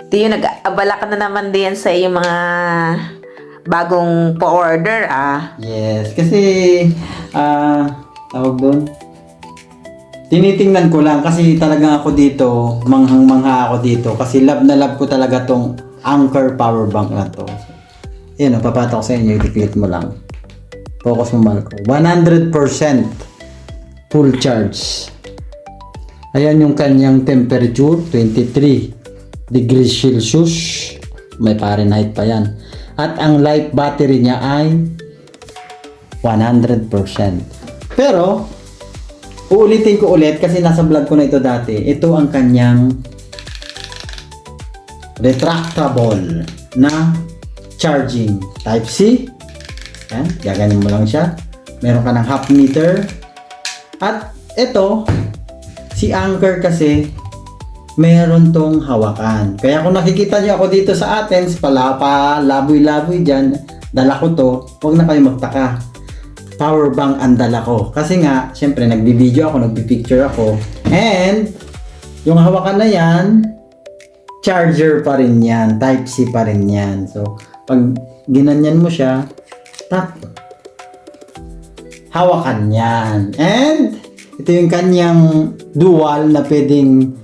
Tiyo, nag-abala ka na naman din sa iyong mga bagong pa-order, ah. Yes, kasi tawag doon. Tinitingnan ko lang kasi talaga ako dito, manghang-mangha ako dito kasi love na love ko talaga tong Anker power bank na to. Yan, papatok sa inyo, i-click mo lang. Focus mo Marco. 100% full charge. Ayan yung kanyang temperature, 23 degrees Celsius. May Fahrenheit pa yan. At ang life battery niya ay 100%. Pero, uulitin ko ulit kasi nasa vlog ko na ito dati. Ito ang kanyang retractable na charging type C. Yan, gaganin mo lang siya. Meron ka ng half meter. At ito, si Anker kasi meron tong hawakan. Kaya kung nakikita nyo ako dito sa Athens, palapa, laboy-laboy dyan, dala ko to, huwag na kayo magtaka. Power bank ang dala ko. Kasi nga, syempre, nagbibideo ako, nagpipicture ako. And, yung hawakan na yan, charger pa rin yan. Type C pa rin yan. So, pag ginanyan mo siya, tap, hawakan yan. And, ito yung kanyang dual na pwedeng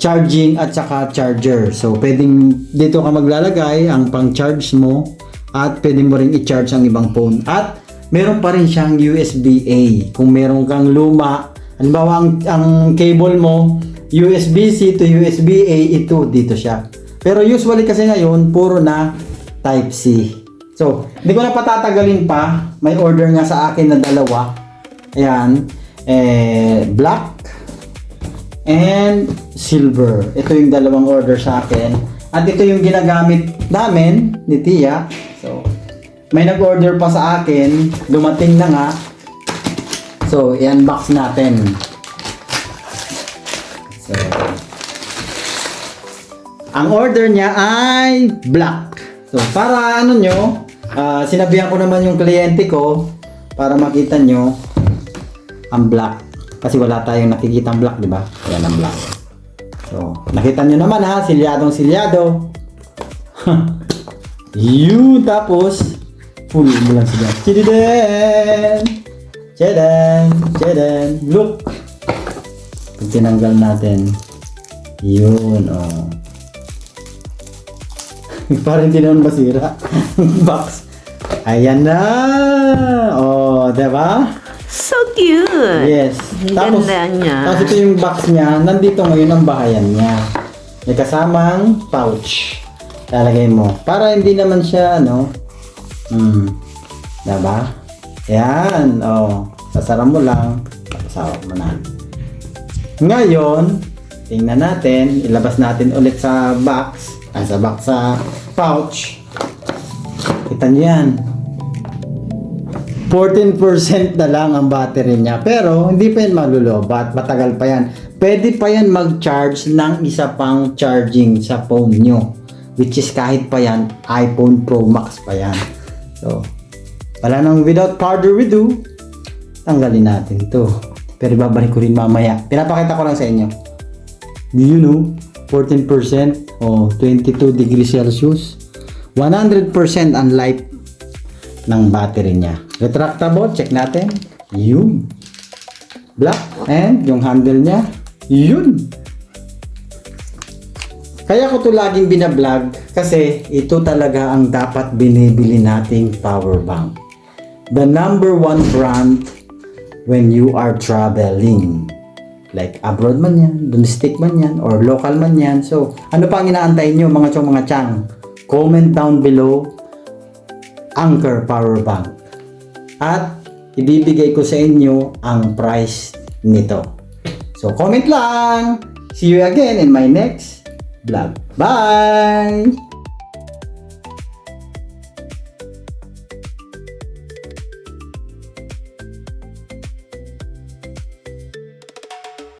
charging at saka charger. So, pwedeng dito ka maglalagay ang pang-charge mo at pwede mo rin i-charge ang ibang phone. At meron pa rin siyang USB-A. Kung meron kang luma, halimbawa ang cable mo, USB-C to USB-A, ito, dito siya. Pero usually kasi ngayon, puro na Type-C. So, hindi ko na patatagalin pa. May order nga sa akin na dalawa. Ayan. Black and silver. Ito yung dalawang order sa akin. At ito yung ginagamit namin ni Tia. So, may nag-order pa sa akin. Dumating na nga. So, i-unbox natin. So, ang order niya ay black. So, para ano nyo, sinabihan ko naman yung kliyente ko para makita nyo ang black. Kasi wala tayong nakikitang black, di ba? Ayan ang black. So, nakita nyo naman ha, silyadong silyado. Yun, tapos, full mo lang sila. Chididen! Chididen! Look! Pag tinanggal natin, yun, oh. Parang hindi naman masira. Box. Ayan na! Oh, diba? So cute! Yes. Ang ganda niya. Tapos ito yung box niya. Nandito ngayon ang bahayan niya. May kasamang pouch. Lalagay mo. Para hindi naman siya, ano, diba? Ayan. Oh. Sasara mo lang. Tapos mo na. Ngayon, tingnan natin. Ilabas natin ulit sa box. Sa pouch. Kita nyo yan. 14% na lang ang battery niya. Pero, hindi pa yan malulobat. Matagal pa yan. Pwede pa yan mag-charge ng isa pang charging sa phone nyo. Which is kahit pa yan, iPhone Pro Max pa yan. So, wala nang without further ado, tanggalin natin to. Pero babalik ko rin mamaya. Pinapakita ko lang sa inyo. You know, 14% o 22 degrees Celsius. 100% ang life ng battery niya. Retractable, check natin. Yun. Black. And yung handle niya, yun. Kaya ko to laging binablog kasi ito talaga ang dapat binibili nating power bank. The number one brand when you are traveling. Like abroad man yan, domestic man yan, or local man yan. So, ano pa ang inaantay nyo mga chang? Comment down below, Anker power bank. At ibibigay ko sa inyo ang price nito. So, comment lang. See you again in my next vlog. Bye!